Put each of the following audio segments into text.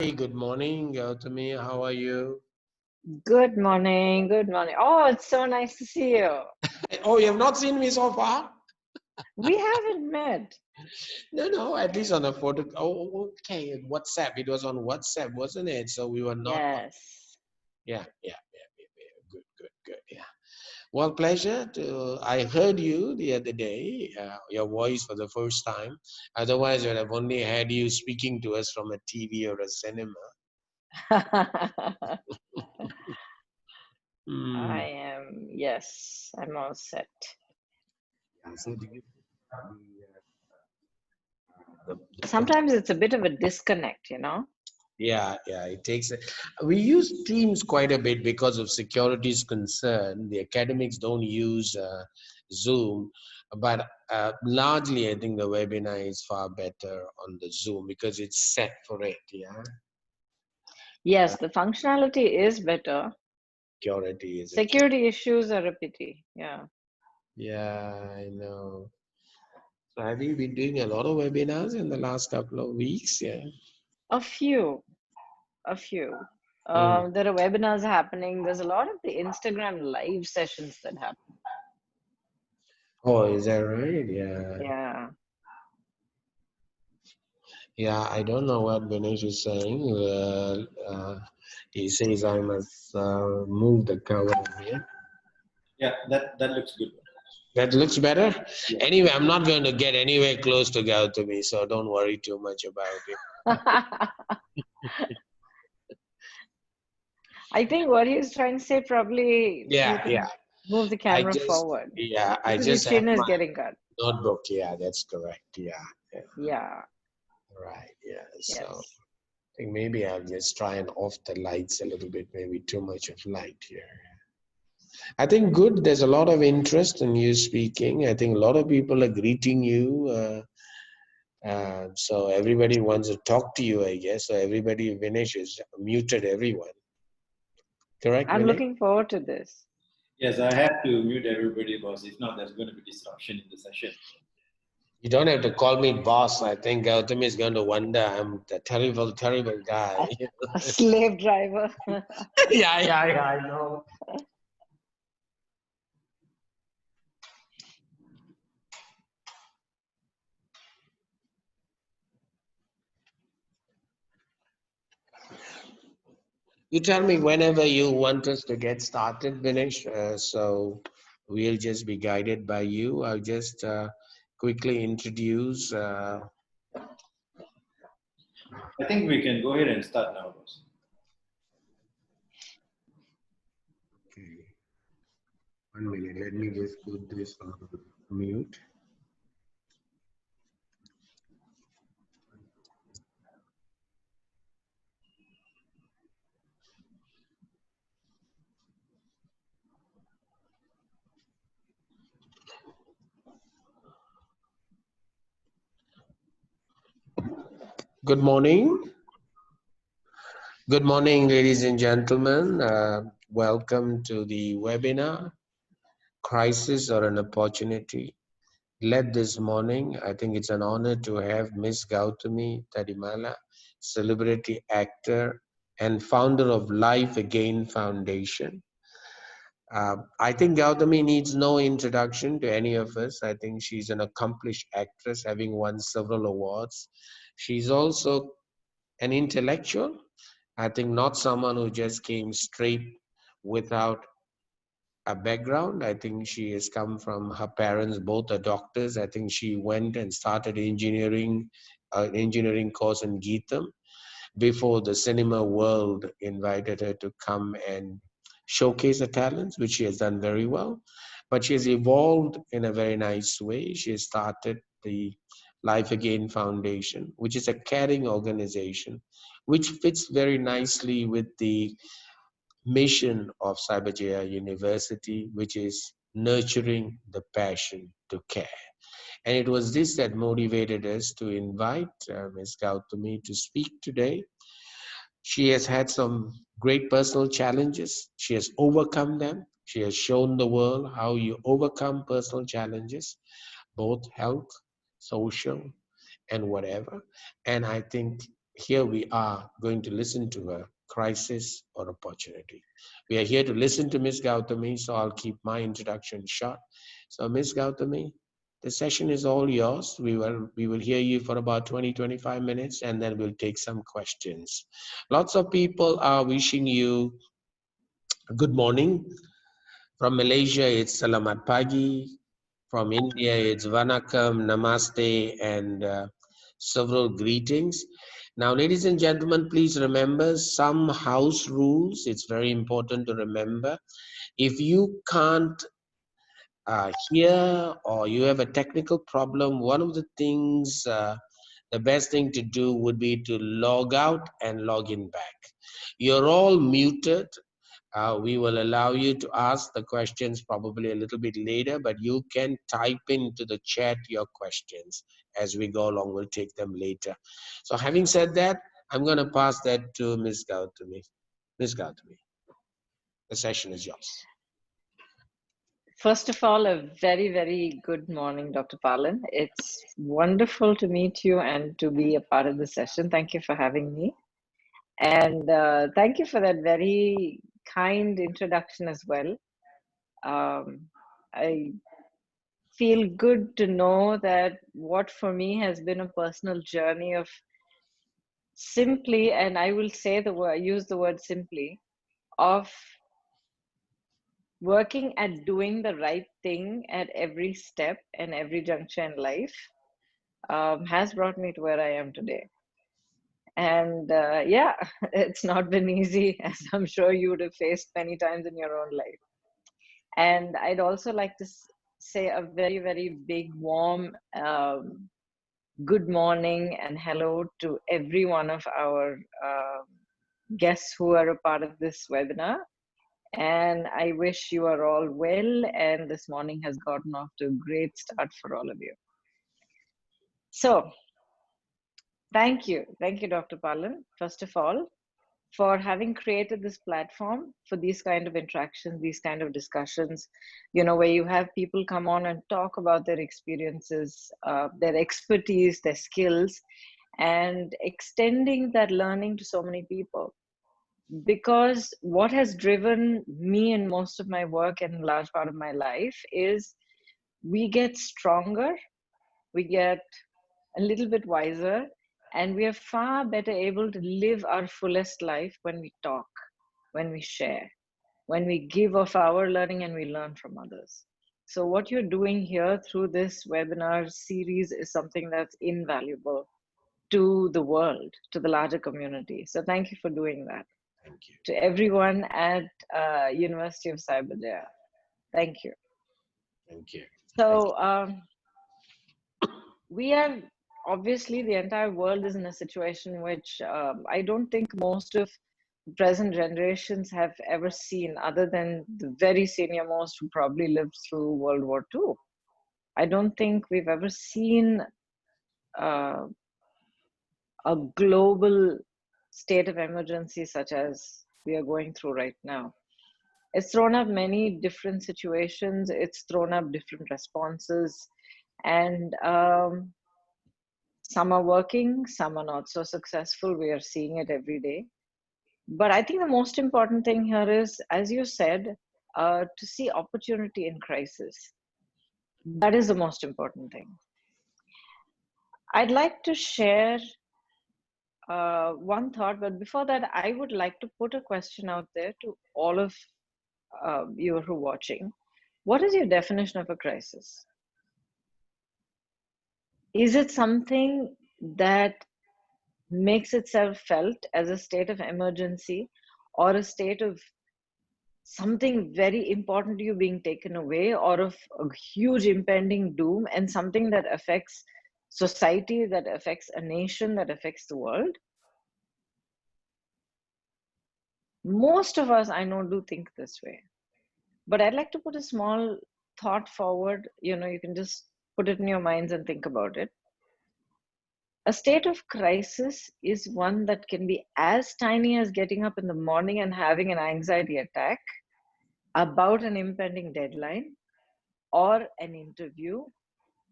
Hey, good morning, Gautami. How are you? Good morning. Good morning. Oh, it's so nice to see you. Oh, you have not seen me so far? We haven't met. No, at least on a photo. Oh, okay, WhatsApp. It was on WhatsApp, wasn't it? So we were not on. Yes. Yeah. Good. Yeah. Well, pleasure to. I heard you the other day, your voice for the first time. Otherwise, I'd have only had you speaking to us from a TV or a cinema. I Hmm. am, yes, I'm all set. Yeah, so do you, the Sometimes it's a bit of a disconnect. Yeah, it takes. We use Teams quite a bit because of security's concern. The academics don't use Zoom, but largely, I think the webinar is far better on the Zoom because it's set for it. Yeah, Yes, the functionality is better. security is a key. Security issues are a pity. Yeah. Yeah, I know. So have you been doing a lot of webinars in the last couple of weeks? Yeah. A few, a few. Mm. There are webinars happening. There's a lot of the Instagram live sessions that happen. Oh, is that right? Yeah. Yeah. Yeah, I don't know what Ganesh is saying. He says I must move the cover here. Yeah, that looks good. That looks better. Yeah. Anyway, I'm not going to get anywhere close to Gautami, so don't worry too much about it. I think what he's trying to say, probably you Yeah. can move the I camera just, forward I because your just have chin is my getting cut. notebook. Yeah, that's correct. Yeah. Yeah, Right. Yeah. So yes. I think maybe I'll just try and off the lights a little bit. Maybe too much of light here. I think good. There's a lot of interest in you speaking. I think a lot of people are greeting you. So everybody wants to talk to you, I guess. So everybody, Vinesh is muted everyone. Correct, I'm Vinesh? looking forward to this. Yes, I have to mute everybody, boss. If not, there's going to be disruption in the session. You don't have to call me boss. I think Gautami is going to wonder I'm the terrible guy. A, a slave driver. Yeah, I know. You tell me whenever you want us to get started, Vinesh. So we'll just be guided by you. I'll just quickly introduce. I think we can go ahead and start now, boss. Okay, 1 minute. Let me just put this on mute. Good morning. Good morning, ladies and gentlemen. Welcome to the webinar, Crisis or an Opportunity. Led this morning, I think it's an honor to have Miss Gautami Tadimalla, celebrity actor and founder of Life Again Foundation. I think Gautami needs no introduction to any of us. I think she's an accomplished actress, having won several awards. She's also an intellectual. I think not someone who just came straight without a background. I think she has come from her parents, both are doctors. I think she went and started engineering course in Geetham before the cinema world invited her to come and showcase her talents, which she has done very well. But she has evolved in a very nice way. She has started the Life Again Foundation, which is a caring organization, which fits very nicely with the mission of Cyberjaya University, which is nurturing the passion to care. And it was this that motivated us to invite Ms. Gautami to speak today. She has had some great personal challenges. She has overcome them. She has shown the world how you overcome personal challenges, both health, social, and whatever. And I think here we are going to listen to a crisis or opportunity. We are here to listen to Ms. Gautami, so I'll keep my introduction short. So Ms. Gautami, the session is all yours. We will hear you for about 20-25 minutes, and then we'll take some questions. Lots of people are wishing you good morning. From Malaysia, it's Selamat Pagi. From India, it's Vanakkam, Namaste, and several greetings. Now, ladies and gentlemen, please remember some house rules. It's very important to remember. If you can't hear or you have a technical problem, one of the things, the best thing to do would be to log out and log in back. You're all muted. We will allow you to ask the questions probably a little bit later, but you can type into the chat your questions as we go along. We'll take them later. So having said that, I'm going to pass that to Ms. Gautami. Ms. Gautami, the session is yours. First of all, a very, very good morning, Dr. Palan. It's wonderful to meet you and to be a part of the session. Thank you for having me. And thank you for that very kind introduction as well. I feel good to know that what for me has been a personal journey of simply, and I will say the word, use the word simply, of working at doing the right thing at every step and every juncture in life has brought me to where I am today. And yeah, it's not been easy, as I'm sure you would have faced many times in your own life. And I'd also like to say a very, very big, warm good morning and hello to every one of our guests who are a part of this webinar. And I wish you are all well, and this morning has gotten off to a great start for all of you. So, thank you, Dr. Palan, first of all, for having created this platform for these kind of interactions, these kind of discussions, you know, where you have people come on and talk about their experiences, their expertise, their skills, and extending that learning to so many people. Because what has driven me in most of my work and large part of my life is we get stronger, we get a little bit wiser, and we are far better able to live our fullest life when we talk, when we share, when we give of our learning and we learn from others. So what you're doing here through this webinar series is something that's invaluable to the world, to the larger community. So thank you for doing that. Thank you. To everyone at University of Cyberjaya. Thank you. Thank you. So we are, obviously the entire world is in a situation which I don't think most of present generations have ever seen, other than the very senior most who probably lived through World War II. I don't think we've ever seen a global state of emergency such as we are going through right now. It's thrown up many different situations, it's thrown up different responses, and some are working, some are not so successful. We are seeing it every day. But I think the most important thing here is, as you said, to see opportunity in crisis. That is the most important thing. I'd like to share one thought, but before that, I would like to put a question out there to all of you who are watching. What is your definition of a crisis? Is it something that makes itself felt as a state of emergency, or a state of something very important to you being taken away, or of a huge impending doom, and something that affects society, that affects a nation, that affects the world? Most of us, I know, do think this way. But I'd like to put a small thought forward. You know, you can just put it in your minds and think about it. A state of crisis is one that can be as tiny as getting up in the morning and having an anxiety attack about an impending deadline, or an interview,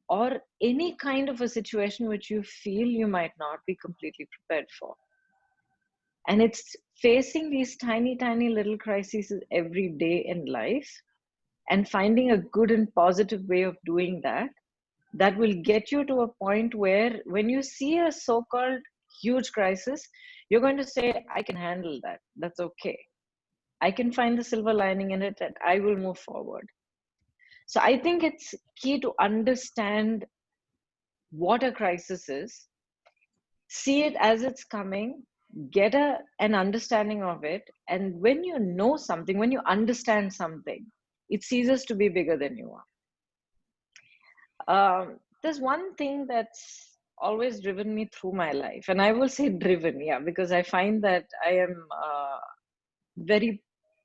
or any kind of a situation which you feel you might not be completely prepared for. And it's facing these tiny, tiny little crises every day in life and finding a good and positive way of doing that, that will get you to a point where when you see a so-called huge crisis, you're going to say, I can handle that. That's okay. I can find the silver lining in it and I will move forward. So I think it's key to understand what a crisis is, see it as it's coming, get an understanding of it. And when you know something, when you understand something, it ceases to be bigger than you are. There's one thing that's always driven me through my life, and I will say driven, yeah, because I find that I am very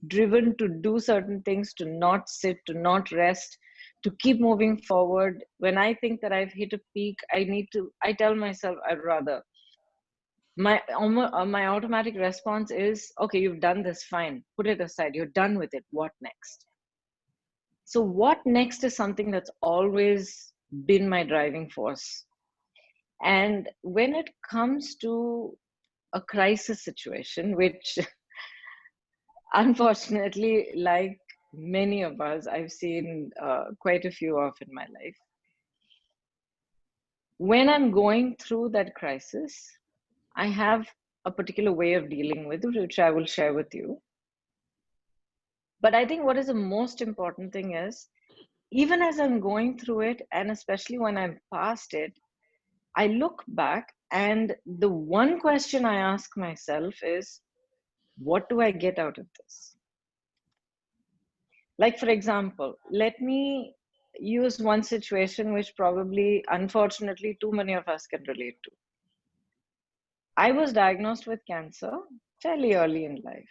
driven to do certain things, to not sit, to not rest, to keep moving forward. When I think that I've hit a peak, I tell myself I'd rather. My automatic response is, okay, you've done this, fine, put it aside, you're done with it, what next? So what next is something that's always been my driving force. And when it comes to a crisis situation, which unfortunately, like many of us, I've seen quite a few of in my life. When I'm going through that crisis, I have a particular way of dealing with it, which I will share with you. But I think what is the most important thing is, even as I'm going through it, and especially when I'm past it, I look back and the one question I ask myself is, what do I get out of this? Like, for example, let me use one situation which probably, unfortunately, too many of us can relate to. I was diagnosed with cancer fairly early in life.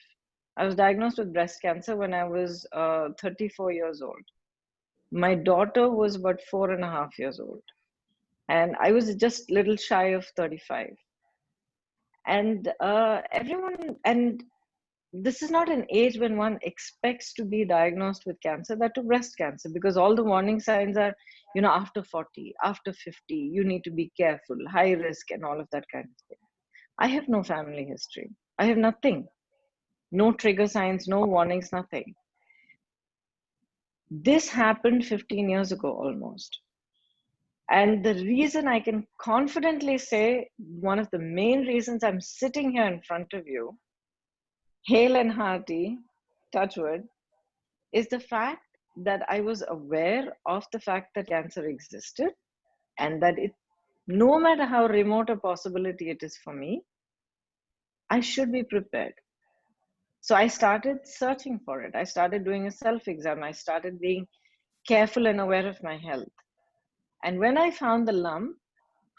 I was diagnosed with breast cancer when I was 34 years old. My daughter was about 4.5 years old. And I was just a little shy of 35. And and this is not an age when one expects to be diagnosed with cancer, that to breast cancer, because all the warning signs are, after 40, after 50, you need to be careful, high risk, and all of that kind of thing. I have no family history. I have nothing. No trigger signs, no warnings, nothing. This happened 15 years ago almost. And the reason I can confidently say, one of the main reasons I'm sitting here in front of you, hale and hearty, touch wood, is the fact that I was aware of the fact that cancer existed, and that no matter how remote a possibility it is for me, I should be prepared. So I started searching for it. I started doing a self-exam. I started being careful and aware of my health. And when I found the lump,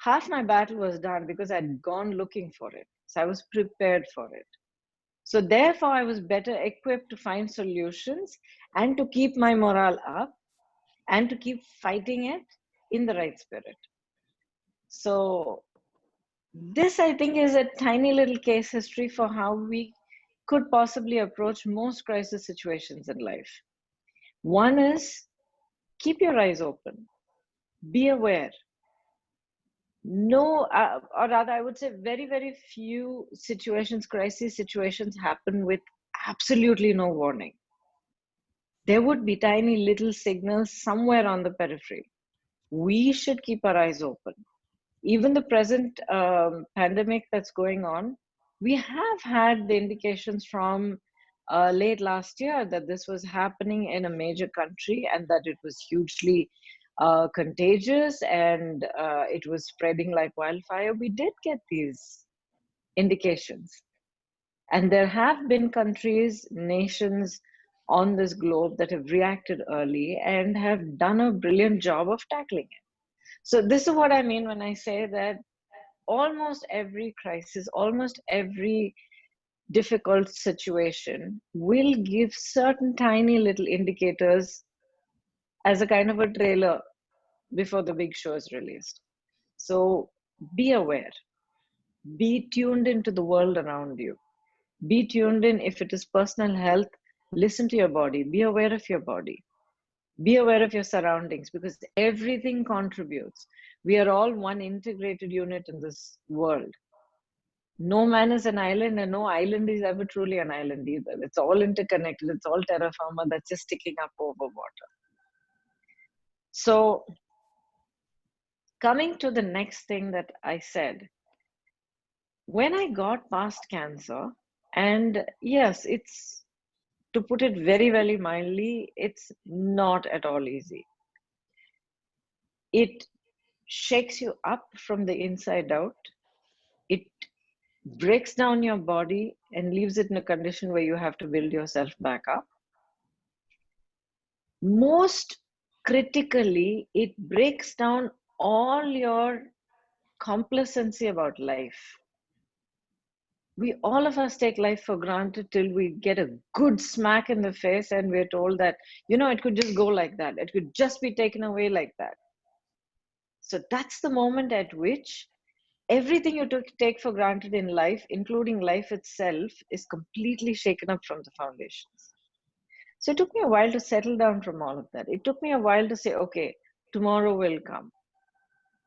half my battle was done because I'd gone looking for it. So I was prepared for it. So therefore, I was better equipped to find solutions and to keep my morale up and to keep fighting it in the right spirit. So this, I think, is a tiny little case history for how we could possibly approach most crisis situations in life. One is, keep your eyes open, be aware. No, or rather, I would say very, very few situations, crisis situations, happen with absolutely no warning. There would be tiny little signals somewhere on the periphery. We should keep our eyes open. Even the present pandemic that's going on, we have had the indications from late last year that this was happening in a major country and that it was hugely contagious and it was spreading like wildfire. We did get these indications. And there have been countries, nations on this globe that have reacted early and have done a brilliant job of tackling it. So this is what I mean when I say that almost every crisis, almost every difficult situation will give certain tiny little indicators as a kind of a trailer before the big show is released. So be aware, be tuned into the world around you, be tuned in. If it is personal health, listen to your body, be aware of your body, Be aware of your surroundings because everything contributes. We are all one integrated unit in this world. No man is an island, and no island is ever truly an island either. It's all interconnected. It's all terra firma that's just sticking up over water. So, coming to the next thing that I said, when I got past cancer, and yes, it's, to put it very, very mildly, it's not at all easy. It shakes you up from the inside out. It breaks down your body and leaves it in a condition where you have to build yourself back up. Most critically, it breaks down all your complacency about life. We all of us take life for granted till we get a good smack in the face and we're told that, you know, it could just go like that. It could just be taken away like that. So that's the moment at which everything you take for granted in life, including life itself, is completely shaken up from the foundations. So it took me a while to settle down from all of that. It took me a while to say, okay, tomorrow will come.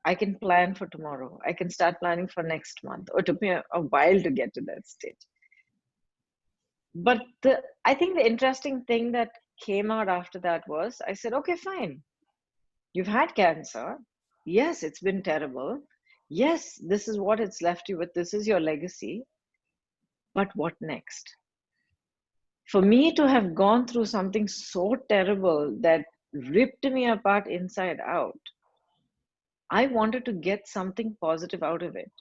I can plan for tomorrow. I can start planning for next month. Or it took me a while to get to that stage. But I think the interesting thing that came out after that was I said, okay, fine. You've had cancer. Yes, it's been terrible. Yes, this is what it's left you with. This is your legacy. But what next? For me to have gone through something so terrible that ripped me apart inside out, I wanted to get something positive out of it.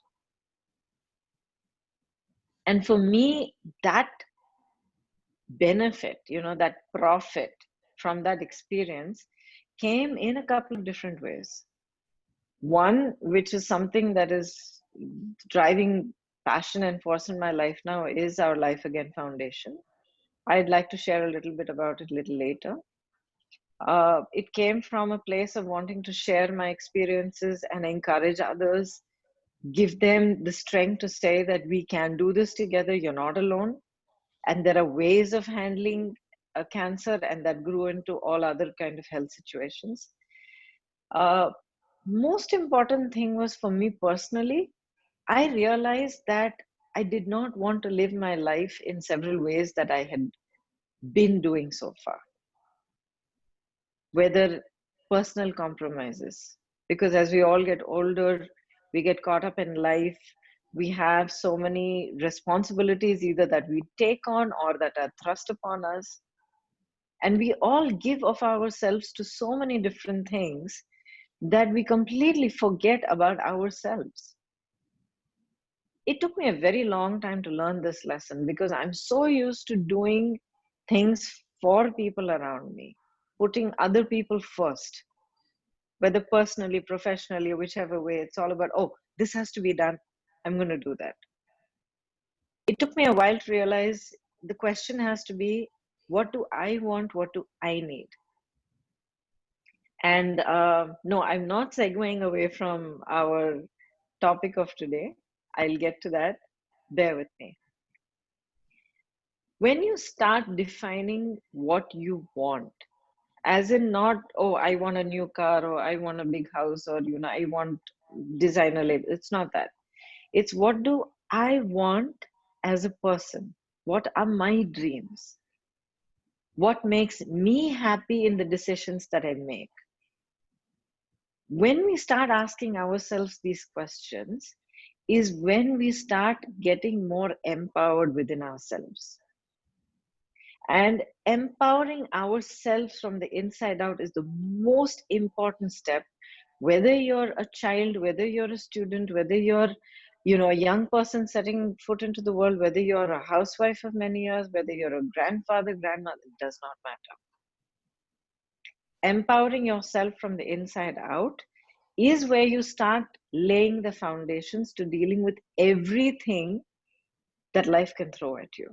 And for me, that benefit, that profit from that experience came in a couple of different ways. One, which is something that is driving passion and force in my life now, is our Life Again Foundation. I'd like to share a little bit about it a little later. It came from a place of wanting to share my experiences and encourage others, give them the strength to say that we can do this together, you're not alone. And there are ways of handling cancer, and that grew into all other kind of health situations. Most important thing was for me personally, I realized that I did not want to live my life in several ways that I had been doing so far. Whether personal compromises, because as we all get older, we get caught up in life. We have so many responsibilities either that we take on or that are thrust upon us. And we all give of ourselves to so many different things that we completely forget about ourselves. It took me a very long time to learn this lesson because I'm so used to doing things for people around me, putting other people first, whether personally, professionally, whichever way. It's all about, oh, this has to be done. I'm going to do that. It took me a while to realize the question has to be, what do I want? What do I need? And no, I'm not segueing away from our topic of today. I'll get to that. Bear with me. When you start defining what you want, as in not, oh, I want a new car, or I want a big house, or, I want designer label. It's not that. It's what do I want as a person? What are my dreams? What makes me happy in the decisions that I make? When we start asking ourselves these questions is when we start getting more empowered within ourselves. And empowering ourselves from the inside out is the most important step, whether you're a child, whether you're a student, whether you're a young person setting foot into the world, whether you're a housewife of many years, whether you're a grandfather, grandmother, it does not matter. Empowering yourself from the inside out is where you start laying the foundations to dealing with everything that life can throw at you.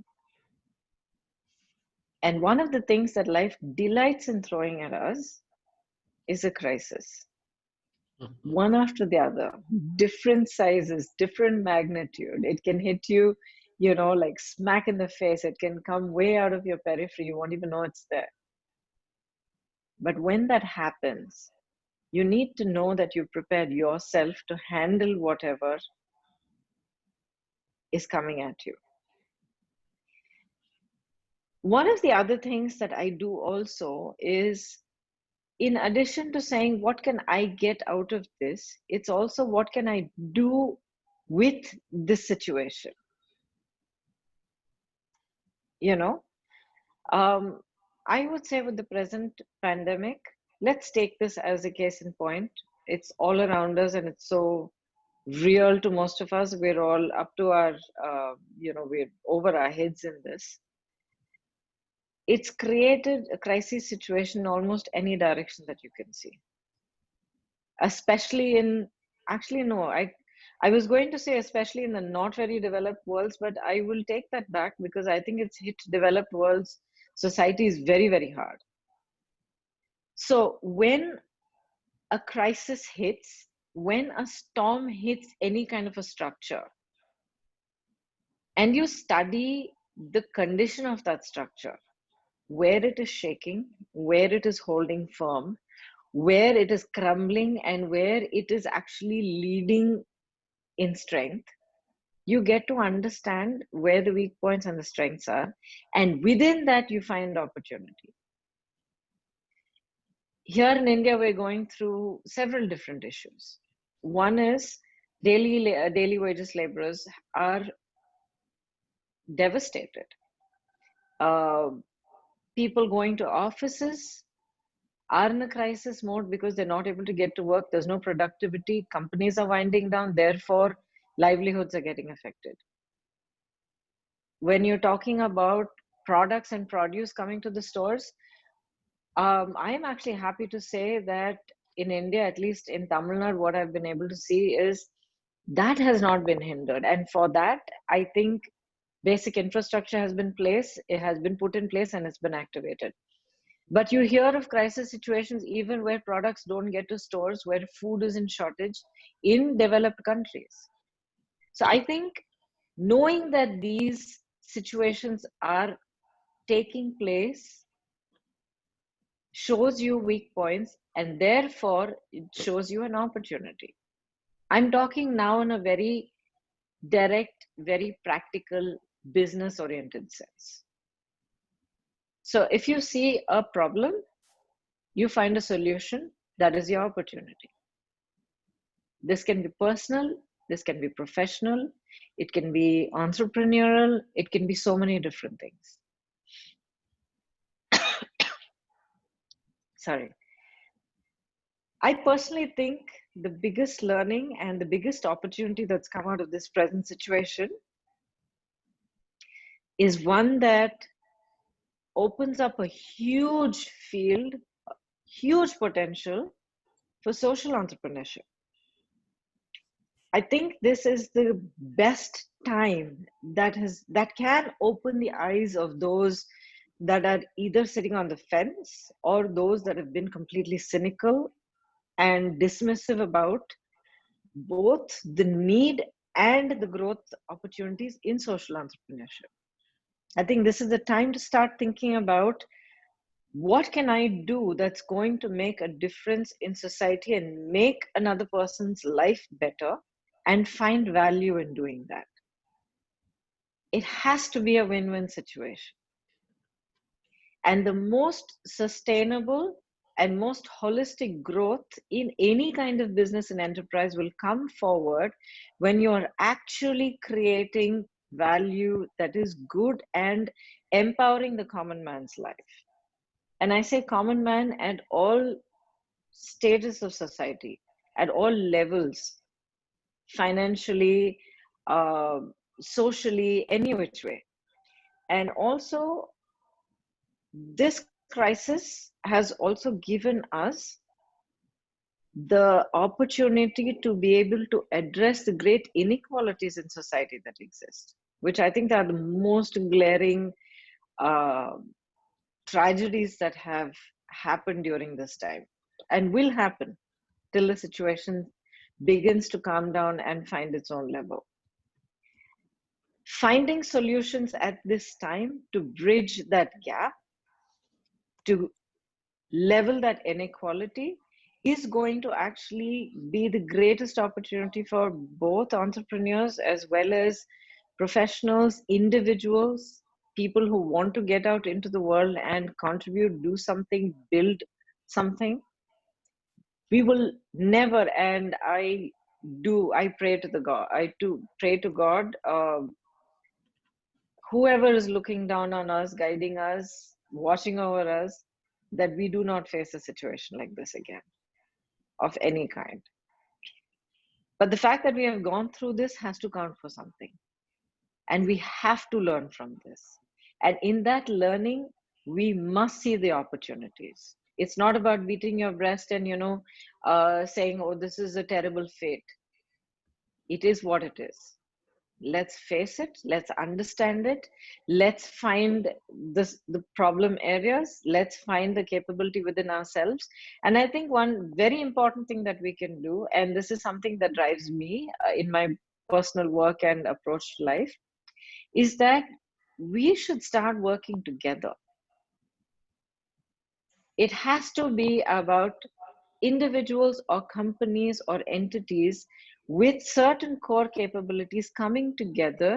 And one of the things that life delights in throwing at us is a crisis. One after the other, different sizes, different magnitude. It can hit you, like smack in the face. It can come way out of your periphery. You won't even know it's there. But when that happens, you need to know that you've prepared yourself to handle whatever is coming at you. One of the other things that I do also is, in addition to saying, what can I get out of this? It's also, what can I do with this situation? You know, I would say with the present pandemic, let's take this as a case in point. It's all around us and it's so real to most of us. We're all up to our, we're over our heads in this. It's created a crisis situation in almost any direction that you can see. Especially in, actually, no, I was going to say especially in the not very developed worlds, but I will take that back because I think it's hit developed worlds, societies very, very hard. So when a crisis hits, when a storm hits any kind of a structure, and you study the condition of that structure, where it is shaking, where it is holding firm, where it is crumbling, and where it is actually leading in strength, you get to understand where the weak points and the strengths are. And within that, you find opportunity. Here in India, we're going through several different issues. One is daily wages laborers are devastated. People going to offices are in a crisis mode because they're not able to get to work. There's no productivity. Companies are winding down. Therefore, livelihoods are getting affected. When you're talking about products and produce coming to the stores, I am actually happy to say that in India, at least in Tamil Nadu, what I've been able to see is that has not been hindered. And for that, I think basic infrastructure has been put in place and it's been activated. But you hear of crisis situations even where products don't get to stores, where food is in shortage in developed countries. So I think knowing that these situations are taking place shows you weak points, and therefore it shows you an opportunity. I'm talking now in a very direct, very practical, business oriented sense. So if you see a problem, you find a solution, that is your opportunity. This can be personal, this can be professional, it can be entrepreneurial, it can be so many different things. Sorry. I personally think the biggest learning and the biggest opportunity that's come out of this present situation is one that opens up a huge field, huge potential for social entrepreneurship. I think this is the best time that can open the eyes of those that are either sitting on the fence or those that have been completely cynical and dismissive about both the need and the growth opportunities in social entrepreneurship. I think this is the time to start thinking about, what can I do that's going to make a difference in society and make another person's life better, and find value in doing that. It has to be a win-win situation. And the most sustainable and most holistic growth in any kind of business and enterprise will come forward when you're actually creating value that is good and empowering the common man's life. And I say common man at all stages of society, at all levels, financially, socially, any which way. And also, this crisis has also given us the opportunity to be able to address the great inequalities in society that exist, which I think are the most glaring tragedies that have happened during this time and will happen till the situation begins to calm down and find its own level. Finding solutions at this time to bridge that gap, to level that inequality is going to actually be the greatest opportunity for both entrepreneurs as well as professionals, individuals, people who want to get out into the world and contribute, do something, build something. We will never, and I pray to the God, I do pray to God, whoever is looking down on us, guiding us, watching over us, that we do not face a situation like this again of any kind. But the fact that we have gone through this has to count for something. And we have to learn from this. And in that learning, we must see the opportunities. It's not about beating your breast and, saying, oh, this is a terrible fate. It is what it is. Let's face it, let's understand it, let's find the problem areas, let's find the capability within ourselves. And I think one very important thing that we can do, and this is something that drives me in my personal work and approach to life, is that we should start working together. It has to be about individuals or companies or entities with certain core capabilities coming together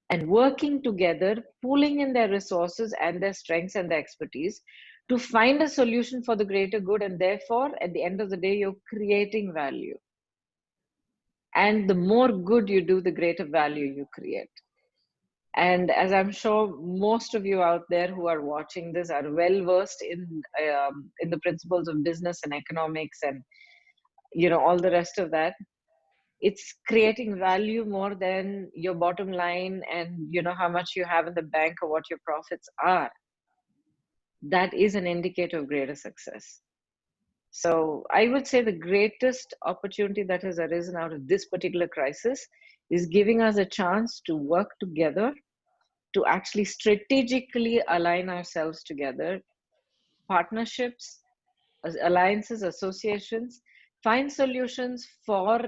and working together, pooling in their resources and their strengths and their expertise to find a solution for the greater good. And therefore, at the end of the day, you're creating value. And the more good you do, the greater value you create. And as I'm sure most of you out there who are watching this are well versed in the principles of business and economics and all the rest of that, it's creating value more than your bottom line and how much you have in the bank or what your profits are. That is an indicator of greater success. So I would say the greatest opportunity that has arisen out of this particular crisis is giving us a chance to work together, to actually strategically align ourselves together, partnerships, alliances, associations, find solutions for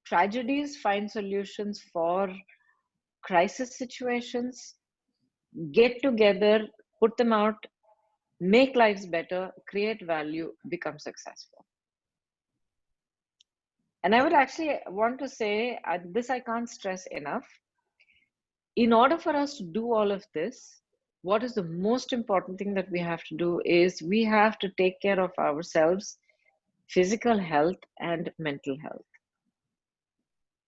tragedies, find solutions for crisis situations, get together, put them out, make lives better, create value, become successful. And I would actually want to say this, I can't stress enough. In order for us to do all of this, what is the most important thing that we have to do is we have to take care of ourselves, physical health and mental health.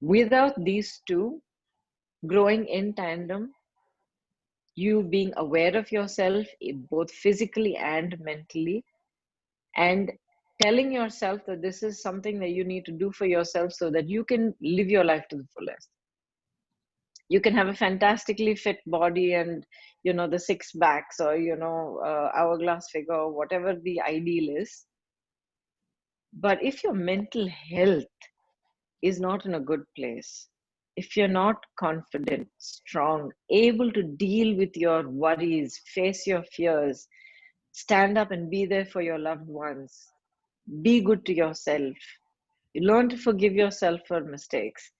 Without these two growing in tandem, you being aware of yourself both physically and mentally, and telling yourself that this is something that you need to do for yourself so that you can live your life to the fullest. You can have a fantastically fit body and the six backs or hourglass figure or whatever the ideal is, but if your mental health is not in a good place, if you're not confident, strong, able to deal with your worries, face your fears, stand up and be there for your loved ones, be good to yourself, learn to forgive yourself for mistakes,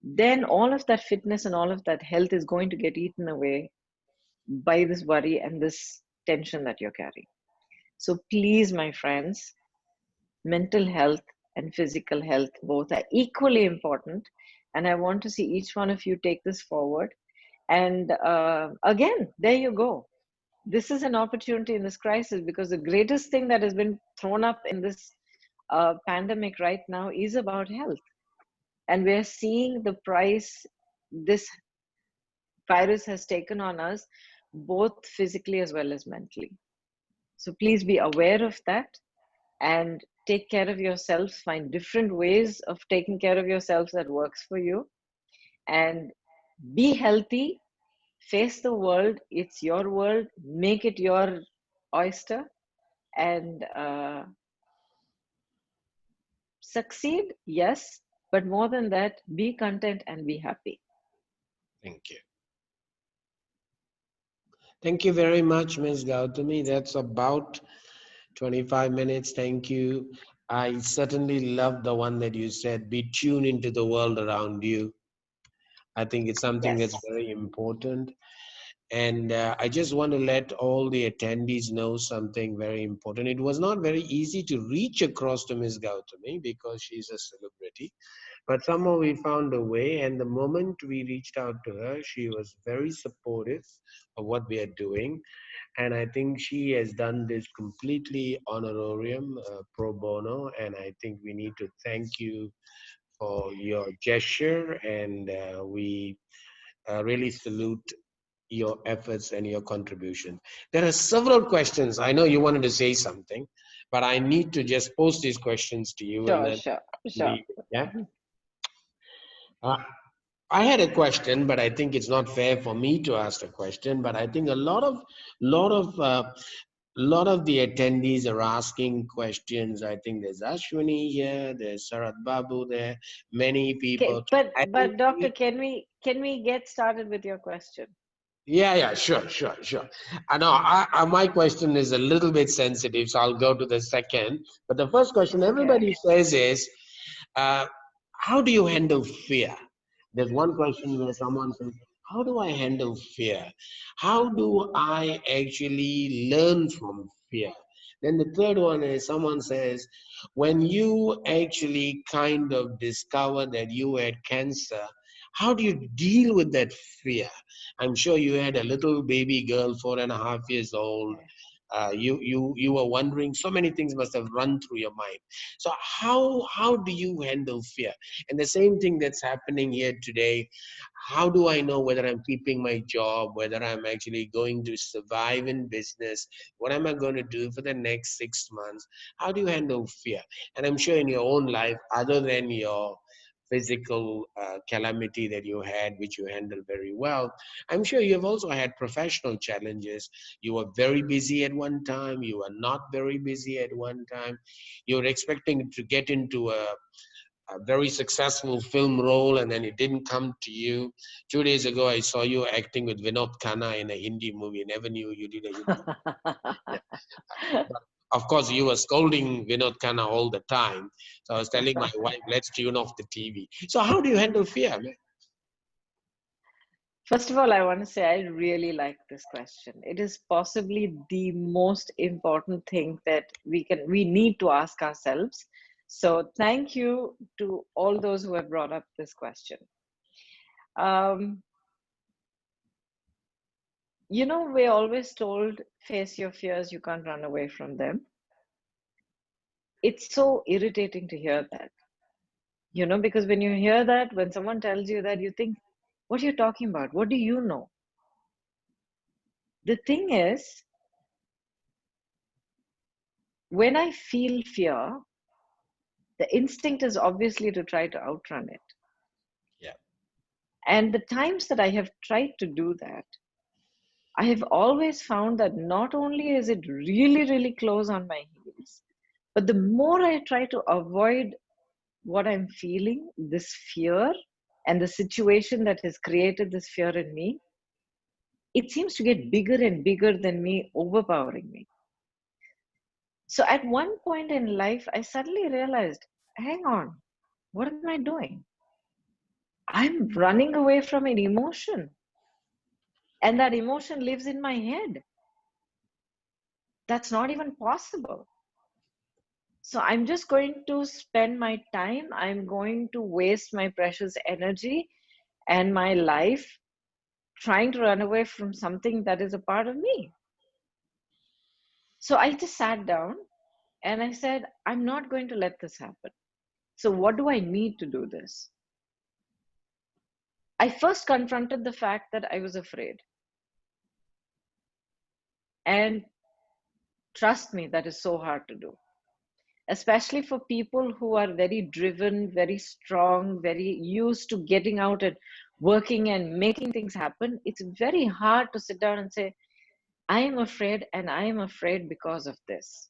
then all of that fitness and all of that health is going to get eaten away by this worry and this tension that you're carrying. So please, my friends, mental health and physical health both are equally important. And I want to see each one of you take this forward. And again, there you go. This is an opportunity in this crisis, because the greatest thing that has been thrown up in this pandemic right now is about health. And we're seeing the price this virus has taken on us, both physically as well as mentally. So please be aware of that and take care of yourselves. Find different ways of taking care of yourselves that works for you. And be healthy. Face the world. It's your world. Make it your oyster. And succeed, yes. But more than that, be content and be happy. Thank you. Thank you very much, Ms. Gautami. That's about 25 minutes. Thank you. I certainly love the one that you said, be tuned into the world around you. I think it's something that's Yes. very important. And I just want to let all the attendees know something very important. It was not very easy to reach across to Ms. Gautami because she's a celebrity, but somehow we found a way. And the moment we reached out to her, she was very supportive of what we are doing. And I think she has done this completely honorarium, pro bono. And I think we need to thank you for your gesture. And we really salute your efforts and your contribution. There are several questions. I know you wanted to say something, but I need to just post these questions to you and Sure, then sure, sure. we, yeah. Uh, I had a question, but I think it's not fair for me to ask a question. But I think a lot of, lot of the attendees are asking questions. I think there's Ashwini here, there's Sarat Babu there, many people. Okay, I think, but doctor, can we get started with your question? yeah, yeah, sure, sure, sure. I know my question is a little bit sensitive, so I'll go to the second. But the first question Okay. everybody says is, uh, how do you handle fear? There's one question where someone says, how do I handle fear? How do I actually learn from fear? Then the third one is someone says, when you actually kind of discover that you had cancer, how do you deal with that fear? I'm sure you had a little baby girl, 4.5 years old. You were wondering, so many things must have run through your mind. So how do you handle fear? And the same thing that's happening here today, how do I know whether I'm keeping my job, whether I'm actually going to survive in business? What am I going to do for the next 6 months? How do you handle fear? And I'm sure in your own life, other than your physical calamity that you had, which you handled very well, I'm sure you have also had professional challenges. You were very busy at one time, you were not very busy at one time. You were expecting to get into a very successful film role and then it didn't come to you. 2 days ago, I saw you acting with Vinod Khanna in a Hindi movie. Never knew you did a Hindi movie. Yeah. But of course, you were scolding Vinod Khanna all the time. So I was telling my wife, let's tune off the TV. So how do you handle fear, man? First of all, I want to say I really like this question. It is possibly the most important thing that we need to ask ourselves. So thank you to all those who have brought up this question. Um, we're always told, face your fears, you can't run away from them. It's so irritating to hear that, because when you hear that, when someone tells you that, you think, what are you talking about? What do you know? The thing is, when I feel fear, the instinct is obviously to try to outrun it. Yeah. And the times that I have tried to do that, I have always found that not only is it really, really close on my heels, but the more I try to avoid what I'm feeling, this fear, and the situation that has created this fear in me, it seems to get bigger and bigger than me, overpowering me. So at one point in life, I suddenly realized, hang on, what am I doing? I'm running away from an emotion. And that emotion lives in my head. That's not even possible. So I'm just going to spend my time, I'm going to waste my precious energy and my life trying to run away from something that is a part of me. So I just sat down and I said, I'm not going to let this happen. So what do I need to do this? I first confronted the fact that I was afraid. And trust me, that is so hard to do, especially for people who are very driven, very strong, very used to getting out and working and making things happen. It's very hard to sit down and say, I am afraid and I am afraid because of this.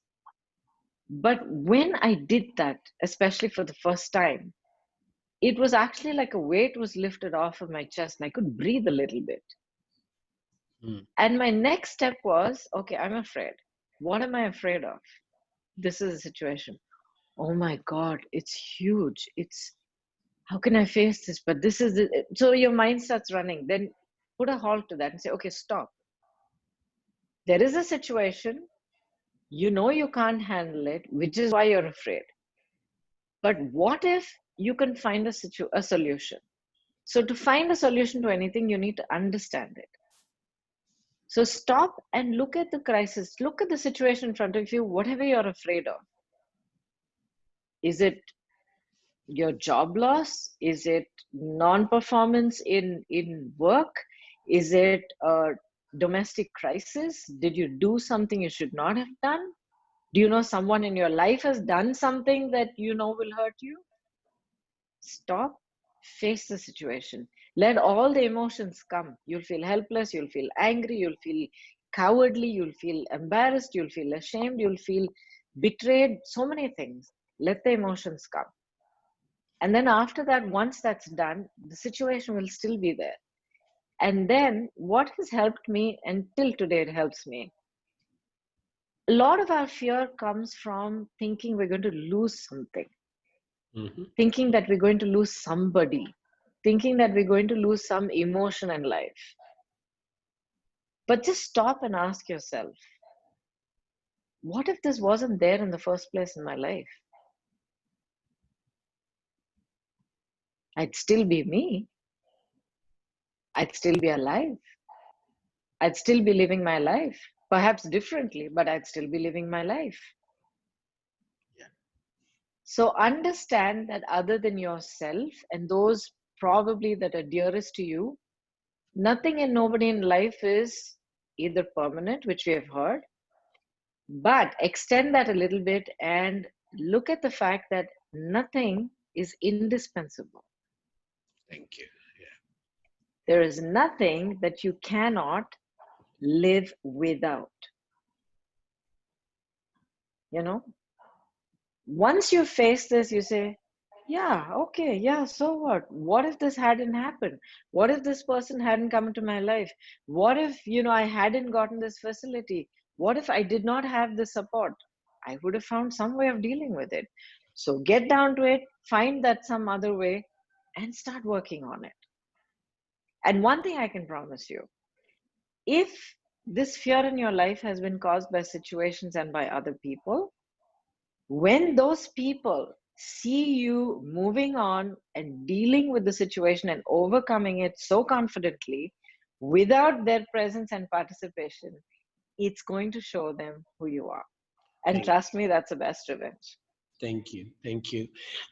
But when I did that, especially for the first time, it was actually like a weight was lifted off of my chest and I could breathe a little bit. Mm. And my next step was, okay, I'm afraid. What am I afraid of? This is a situation. Oh my God, it's huge. How can I face this? But this is, so your mind starts running. Then put a halt to that and say, okay, stop. There is a situation, you know you can't handle it, which is why you're afraid. But what if you can find a solution? So to find a solution to anything, you need to understand it. So stop and look at the crisis. Look at the situation in front of you, whatever you're afraid of. Is it your job loss? Is it non-performance in work? Is it a domestic crisis? Did you do something you should not have done? Do you know someone in your life has done something that you know will hurt you? Stop, face the situation. Let all the emotions come. You'll feel helpless, you'll feel angry, you'll feel cowardly, you'll feel embarrassed, you'll feel ashamed, you'll feel betrayed, so many things. Let the emotions come. And then after that, once that's done, the situation will still be there. And then what has helped me until today, it helps me. A lot of our fear comes from thinking we're going to lose something, thinking that we're going to lose somebody, thinking that we're going to lose some emotion in life. But just stop and ask yourself, what if this wasn't there in the first place in my life? I'd still be me. I'd still be alive. I'd still be living my life, perhaps differently, but I'd still be living my life. Yeah. So understand that other than yourself and those probably that are dearest to you, nothing and nobody in life is either permanent, which we have heard, but extend that a little bit and look at the fact that nothing is indispensable. Thank you. Yeah. There is nothing that you cannot live without. You know, once you face this, you say, yeah, okay, yeah, so what? What if this hadn't happened? What if this person hadn't come into my life? What if, I hadn't gotten this facility? What if I did not have the support? I would have found some way of dealing with it. So get down to it, find that some other way, and start working on it. And one thing I can promise you, if this fear in your life has been caused by situations and by other people, when those people see you moving on and dealing with the situation and overcoming it so confidently without their presence and participation, it's going to show them who you are. And Thank trust me, that's the best revenge. Thank you. Thank you.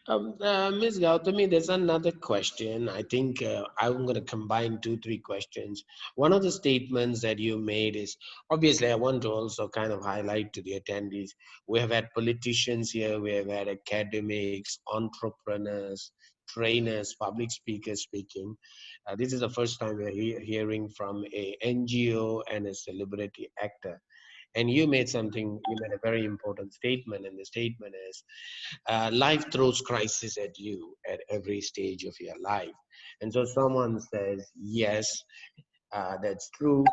Ms. Gautami, there's another question. I think I'm going to combine two, three questions. One of the statements that you made is obviously, I want to also kind of highlight to the attendees. We have had politicians here, we have had academics, entrepreneurs, trainers, public speakers speaking. This is the first time we're hearing from a NGO and a celebrity actor. And you made a very important statement, and the statement is life throws crisis at you at every stage of your life. And so someone says, yes, that's true.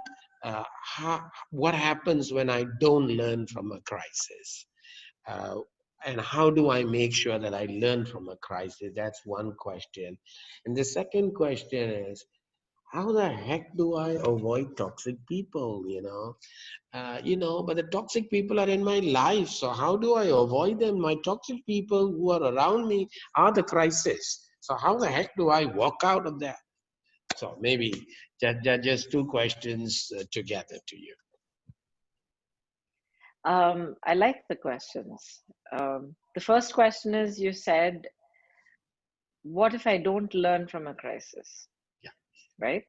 What happens when I don't learn from a crisis? Uh, and how do I make sure that I learn from a crisis? That's one question. And the second question is, how the heck do I avoid toxic people, but the toxic people are in my life. So how do I avoid them? My toxic people who are around me are the crisis. So how the heck do I walk out of that? So maybe just two questions together to you. I like the questions. The first question is, you said, what if I don't learn from a crisis? Yeah. Right?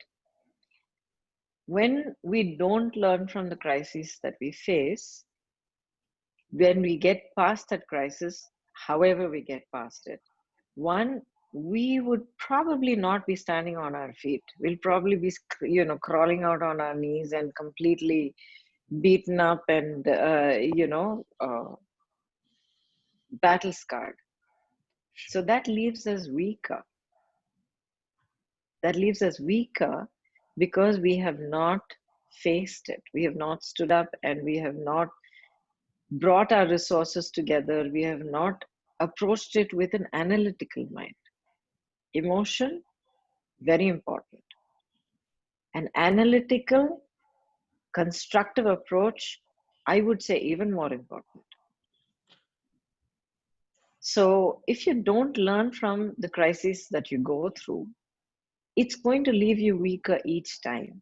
When we don't learn from the crises that we face, when we get past that crisis, however we get past it, one, we would probably not be standing on our feet. We'll probably be, crawling out on our knees and completely beaten up and, battle scarred. So that leaves us weaker. That leaves us weaker because we have not faced it. We have not stood up and we have not brought our resources together. We have not approached it with an analytical mind. Emotion, very important. An analytical, constructive approach, I would say, even more important. So if you don't learn from the crises that you go through, it's going to leave you weaker each time.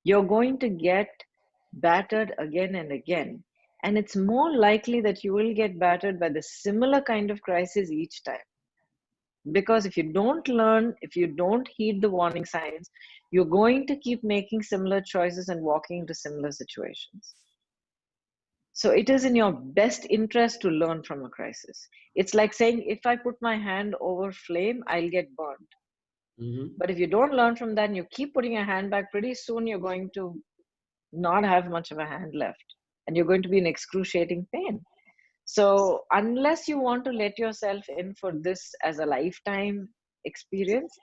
You're going to get battered again and again. And it's more likely that you will get battered by the similar kind of crisis each time. Because if you don't learn, if you don't heed the warning signs, you're going to keep making similar choices and walking into similar situations. So it is in your best interest to learn from a crisis. It's like saying, if I put my hand over flame, I'll get burned. But if you don't learn from that and you keep putting your hand back, pretty soon you're going to not have much of a hand left and you're going to be in excruciating pain. So unless you want to let yourself in for this as a lifetime experience,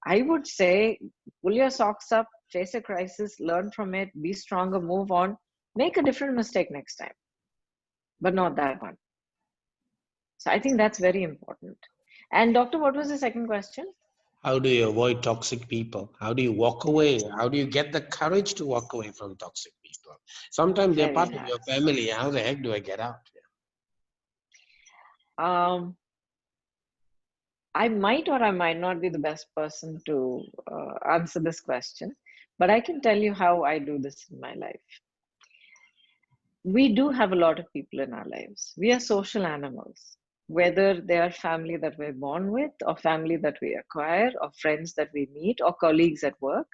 I would say pull your socks up, face a crisis, learn from it, be stronger, move on, make a different mistake next time, but not that one. So I think that's very important. And doctor, what was the second question? How do you avoid toxic people? How do you walk away? How do you get the courage to walk away from toxic people? Sometimes they're Very part of your nice. family. How the heck do I get out? I might or I might not be the best person to answer this question, but I can tell you how I do this in my life. We do have a lot of people in our lives. We are social animals, whether they are family that we're born with, or family that we acquire, or friends that we meet, or colleagues at work.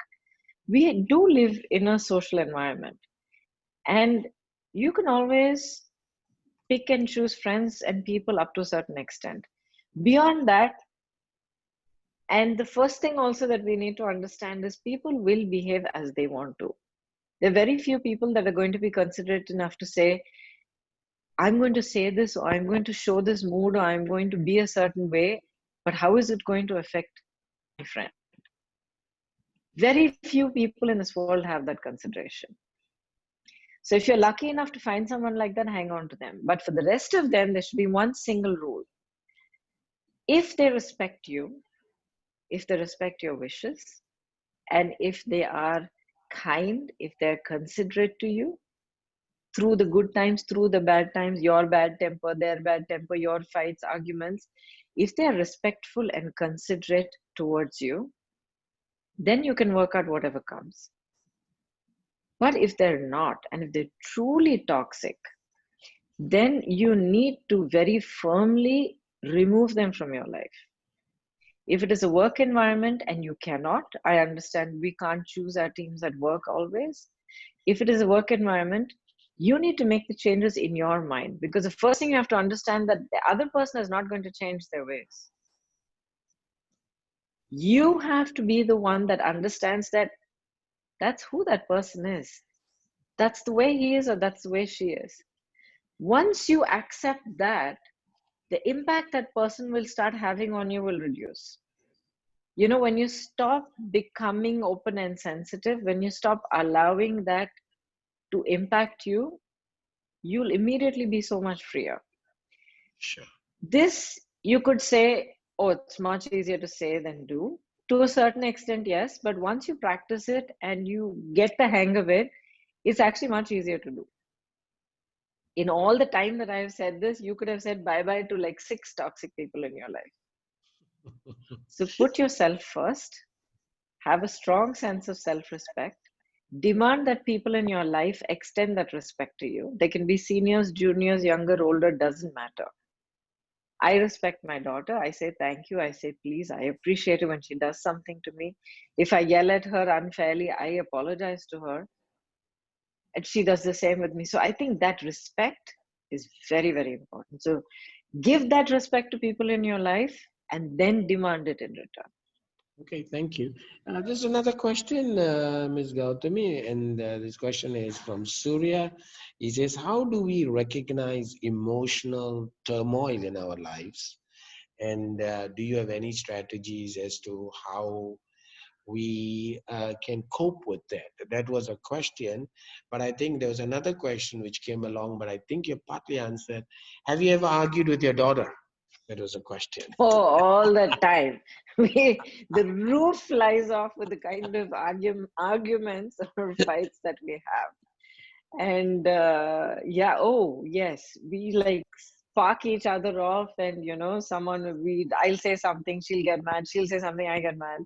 We do live in a social environment. And you can always pick and choose friends and people up to a certain extent. Beyond that, and the first thing also that we need to understand is people will behave as they want to. There are very few people that are going to be considerate enough to say, I'm going to say this, or I'm going to show this mood, or I'm going to be a certain way, but how is it going to affect my friend? Very few people in this world have that consideration. So if you're lucky enough to find someone like that, hang on to them. But for the rest of them, there should be one single rule. If they respect you, if they respect your wishes, and if they are kind, if they're considerate to you, through the good times, through the bad times, your bad temper, their bad temper, your fights, arguments, if they're respectful and considerate towards you, then you can work out whatever comes. But if they're not, and if they're truly toxic, then you need to very firmly remove them from your life. If it is a work environment and you cannot, I understand we can't choose our teams at work always. If it is a work environment, you need to make the changes in your mind, because the first thing you have to understand that the other person is not going to change their ways. You have to be the one that understands that that's who that person is. That's the way he is, or that's the way she is. Once you accept that, the impact that person will start having on you will reduce. You know, when you stop becoming open and sensitive, when you stop allowing that to impact you, you'll immediately be so much freer. Sure. This, you could say, oh, it's much easier to say than do. To a certain extent, yes, but once you practice it and you get the hang of it, it's actually much easier to do. In all the time that I've said this, you could have said bye-bye to like 6 toxic people in your life. So put yourself first, have a strong sense of self-respect, demand that people in your life extend that respect to you. They can be seniors, juniors, younger, older, doesn't matter. I respect my daughter. I say thank you. I say please. I appreciate it when she does something to me. If I yell at her unfairly, I apologize to her. And she does the same with me. So I think that respect is very, very important. So give that respect to people in your life and then demand it in return. Okay, thank you. There's another question, Ms. Gautami, and this question is from Surya. He says, how do we recognize emotional turmoil in our lives? And do you have any strategies as to how we can cope with that? That was a question, but I think there was another question which came along, but I think you partly answered. Have you ever argued with your daughter? That was a question. Oh, all the time. The roof flies off with the kind of arguments or fights that we have. And yeah, oh yes, we like spark each other off, and I'll say something, she'll get mad, she'll say something, I get mad,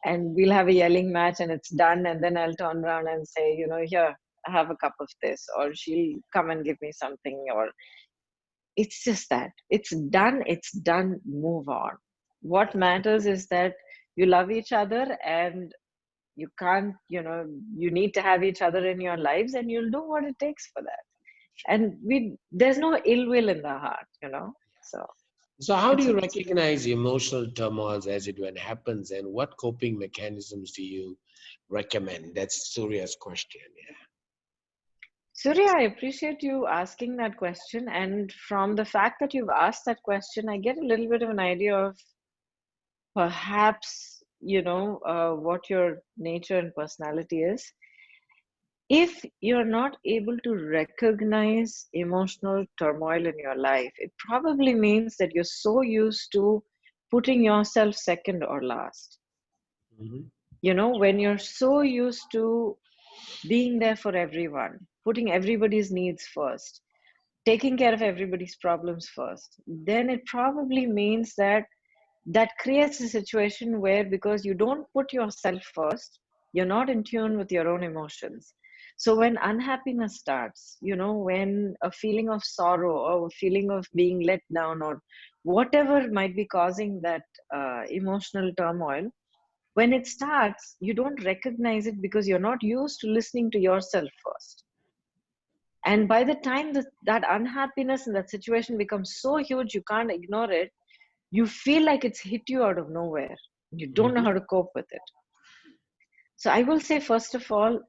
and we'll have a yelling match, and it's done. And then I'll turn around and say, here, have a cup of this, or she'll come and give me something, or it's just that it's done, move on. What matters is that you love each other, and you can't, you need to have each other in your lives, and you'll do what it takes for that. And there's no ill will in the heart. So So how do it's you okay. recognize emotional turmoils as it when happens, and what coping mechanisms do you recommend? That's Surya's question. Yeah. Surya, I appreciate you asking that question. And from the fact that you've asked that question, I get a little bit of an idea of perhaps, what your nature and personality is. If you're not able to recognize emotional turmoil in your life, it probably means that you're so used to putting yourself second or last. Mhm. When you're so used to being there for everyone, putting everybody's needs first, taking care of everybody's problems first, then it probably means that creates a situation where, because you don't put yourself first, you're not in tune with your own emotions. So when unhappiness starts, when a feeling of sorrow or a feeling of being let down, or whatever might be causing that emotional turmoil, when it starts, you don't recognize it because you're not used to listening to yourself first. And by the time that unhappiness in that situation becomes so huge, you can't ignore it, you feel like it's hit you out of nowhere. You don't know Mhm. how to cope with it. So I will say, first of all,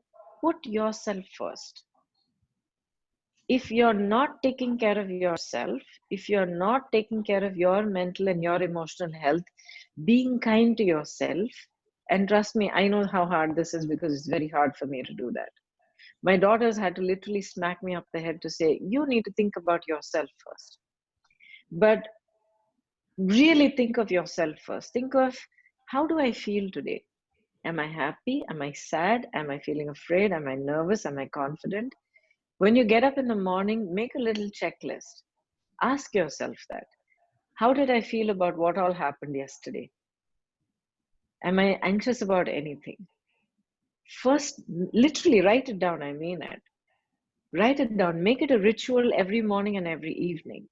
put yourself first. If you're not taking care of yourself, if you're not taking care of your mental and your emotional health, being kind to yourself, and trust me, I know how hard this is because it's very hard for me to do that. My daughters had to literally smack me up the head to say, you need to think about yourself first. But really think of yourself first. Think of, how do I feel today? Am I happy? Am I sad? Am I feeling afraid? Am I nervous? Am I confident? When you get up in the morning, make a little checklist. Ask yourself that. How did I feel about what all happened yesterday? Am I anxious about anything? First, literally write it down. I mean it. Write it down. Make it a ritual every morning and every evening.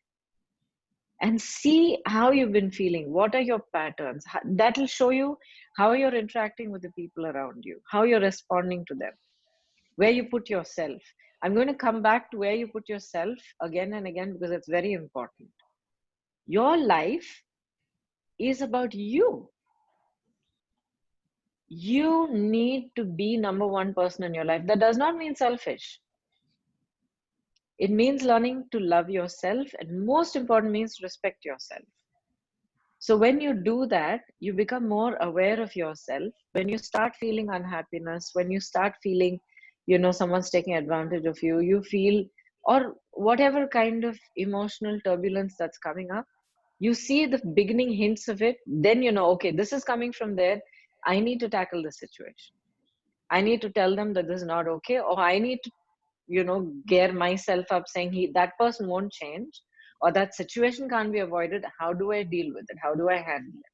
And see how you've been feeling. What are your patterns? That'll show you how you're interacting with the people around you, how you're responding to them, where you put yourself. I'm going to come back to where you put yourself again and again because it's very important. Your life is about you. You need to be number one person in your life. That does not mean selfish. It means learning to love yourself, and most important means respect yourself. So when you do that, you become more aware of yourself. When you start feeling unhappiness, when you start feeling, someone's taking advantage of you, you feel, or whatever kind of emotional turbulence that's coming up, you see the beginning hints of it, then okay, this is coming from there. I need to tackle the situation. I need to tell them that this is not okay, or I need to, gear myself up saying that person won't change, or that situation can't be avoided. How do I deal with it? How do I handle it?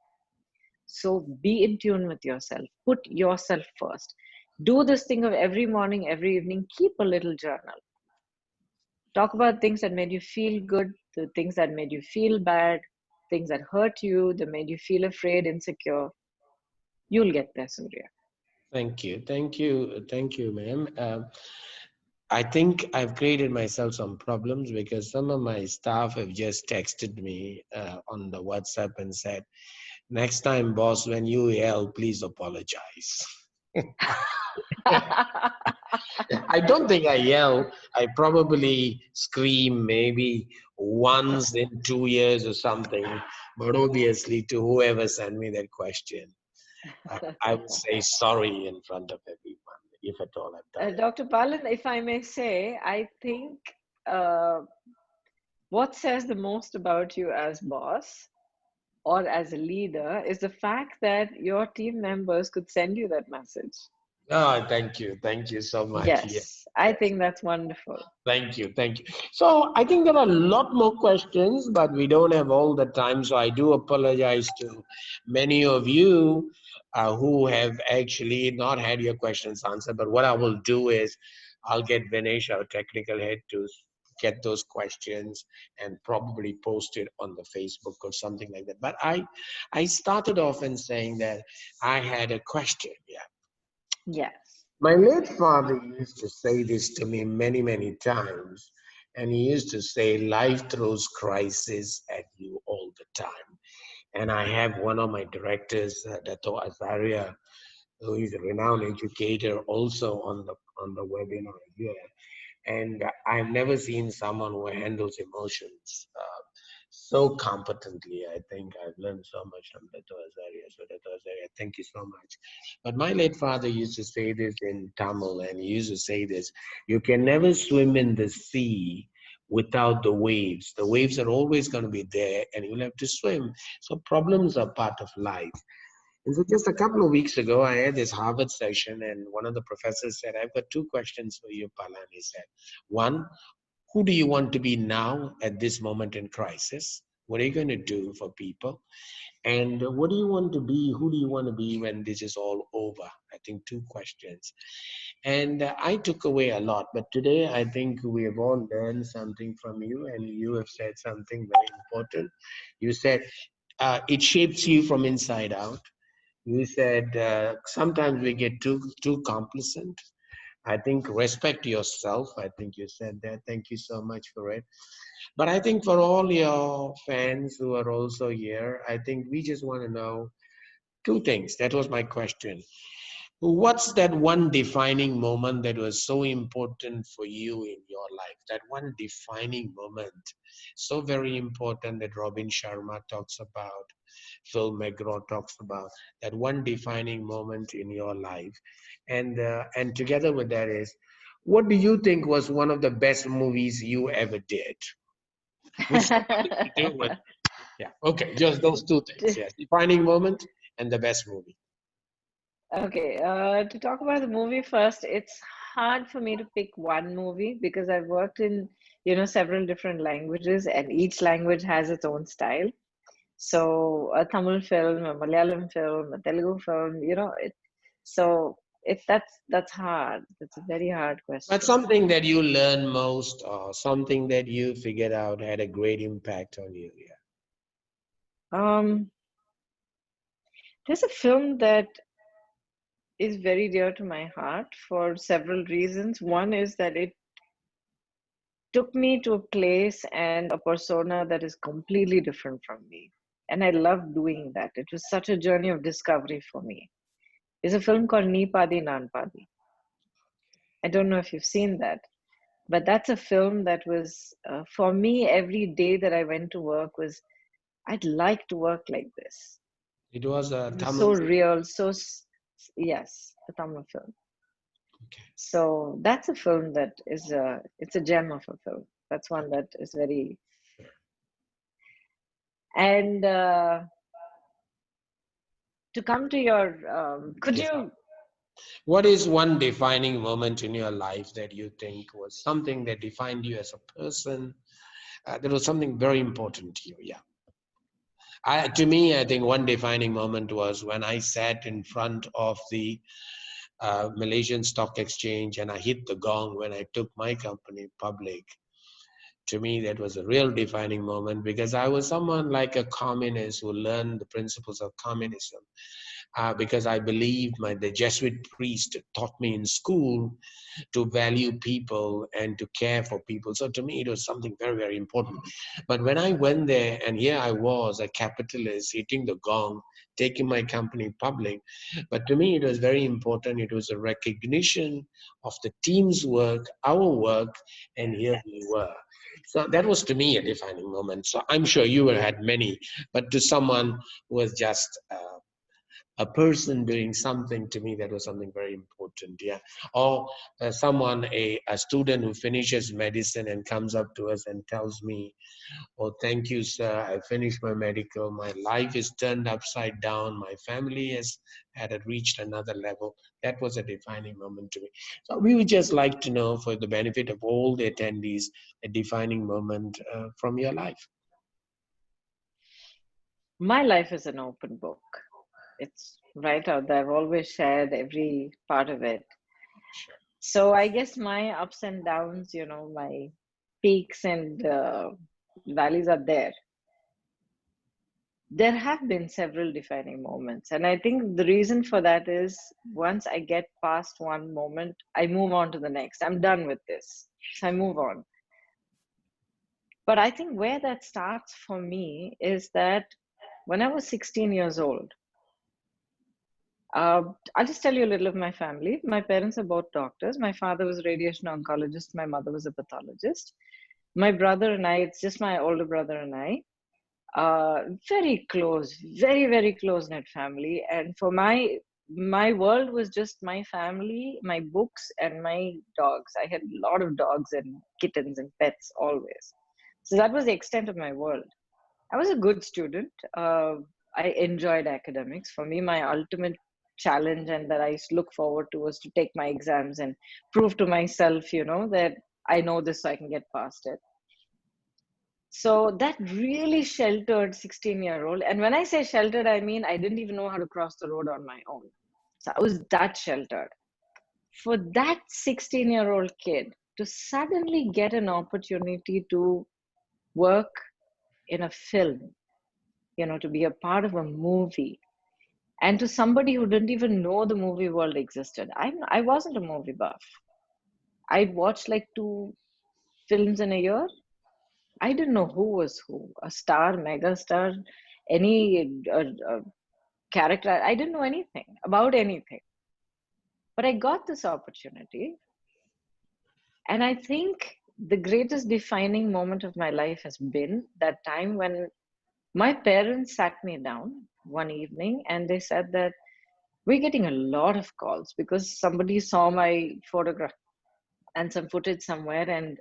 So be in tune with yourself. Put yourself first. Do this thing of every morning, every evening, keep a little journal. Talk about things that made you feel good, the things that made you feel bad, things that hurt you, that made you feel afraid, insecure. You'll get there, Surya. Thank you, ma'am. I think I've created myself some problems because some of my staff have just texted me on the WhatsApp and said, "Next time, boss, when you yell, please apologize." I don't think I yell. I probably scream maybe once in 2 years or something. But obviously, to whoever sent me that question, I would say sorry in front of everyone, if at all I've done it. Dr. Palan, if I may say, I think uh, what says the most about you as boss or as a leader is the fact that your team members could send you that message. Oh, thank you. Thank you so much. Yes, Yes, I yes. think that's wonderful. Thank you. Thank you. So I think there are a lot more questions, but we don't have all the time. So I do apologize to many of you who have actually not had your questions answered. But what I will do is I'll get Vinesh, our technical head, to get those questions and probably post it on the Facebook or something like that. But I started off in saying that I had a question. Yeah. Yes. My late father used to say this to me many, many times, and he used to say, life throws crisis at you all the time. And I have one of my directors, Dato Azaria, who is a renowned educator, also on the webinar here. And I've never seen someone who handles emotions so competently. I think I've learned so much from Dato Azaria. So Dato Azaria, thank you so much. But my late father used to say this in Tamil, and he used to say this: you can never swim in the sea without the waves. The waves are always going to be there, and you'll have to swim. So problems are part of life. And so just a couple of weeks ago, I had this Harvard session, and one of the professors said, I've got two questions for you, Palan. He said, one, who do you want to be now at this moment in crisis? What are you going to do for people? And what do you want to be? Who do you want to be when this is all over? I think two questions. And I took away a lot. But today, I think we have all learned something from you, and you have said something very important. You said it shapes you from inside out. You said sometimes we get too complacent. I think respect yourself. I think you said that. Thank you so much for it. But I think for all your fans who are also here, I think we just want to know two things. That was my question. What's that one defining moment that was so important for you in your life? That one defining moment, so very important that Robin Sharma talks about, Phil McGraw talks about, that one defining moment in your life. And together with that is, what do you think was one of the best movies you ever did? Which has nothing to do with, yeah, okay, just those two things, yes. Defining moment and the best movie. Okay, to talk about the movie first, it's hard for me to pick one movie because I've worked in, several different languages and each language has its own style. So a Tamil film, a Malayalam film, a Telugu film, so that's hard. That's a very hard But question. something that you learn most or something that you figured out had a great impact on you. Yeah. Um, there's a film that is very dear to my heart for several reasons. One is that it took me to a place and a persona that is completely different from me. And I love doing that. It was such a journey of discovery for me. There's a film called Ni Padi Nan Padi. I don't know if you've seen that, but that's a film that was, for me, every day that I went to work was, I'd like to work like this. It was a It was Tamil so film. real, yes, a Tamil film. Okay. So that's a film that is it's a gem of a film. That's one that is very, and to come to your, could Yes. you? What is one defining moment in your life that you think was something that defined you as a person? That was something very important to you. Yeah. To me, I think one defining moment was when I sat in front of the Malaysian Stock Exchange and I hit the gong when I took my company public. To me, that was a real defining moment because I was someone like a communist who learned the principles of communism. Because I believed the Jesuit priest taught me in school to value people and to care for people. So to me, it was something very, very important. But when I went there, and here I was, a capitalist, hitting the gong, taking my company public. But to me, it was very important. It was a recognition of the team's work, our work, and here we were. So that was to me a defining moment. So I'm sure you have had many, but to someone who was just a person doing something to me that was something very important. Yeah. Or someone, a student who finishes medicine and comes up to us and tells me, oh, thank you, sir. I finished my medical. My life is turned upside down. My family had reached another level. That was a defining moment to me. So we would just like to know, for the benefit of all the attendees, a defining moment from your life. My life is an open book. It's right out there. I've always shared every part of it. So I guess my ups and downs, my peaks and valleys are there. There have been several defining moments. And I think the reason for that is once I get past one moment, I move on to the next. I'm done with this. So I move on. But I think where that starts for me is that when I was 16 years old, I'll just tell you a little of my family. My parents are both doctors. My father was a radiation oncologist. My mother was a pathologist. My brother and I, it's just my older brother and I, very close, very, very close knit family. And for my world was just my family, my books, and my dogs. I had a lot of dogs and kittens and pets always. So that was the extent of my world. I was a good student. I enjoyed academics. For me, my ultimate challenge and that I used to look forward to was to take my exams and prove to myself, that I know this so I can get past it. So that really sheltered 16-year-old. And when I say sheltered, I mean I didn't even know how to cross the road on my own. So I was that sheltered. For that 16-year-old kid to suddenly get an opportunity to work in a film, to be a part of a movie, and to somebody who didn't even know the movie world existed. I wasn't a movie buff. I'd watch like 2 films in a year. I didn't know who was who, a star, mega star, any character. I didn't know anything about anything. But I got this opportunity. And I think the greatest defining moment of my life has been that time when my parents sat me down one evening and they said that we're getting a lot of calls because somebody saw my photograph and some footage somewhere, and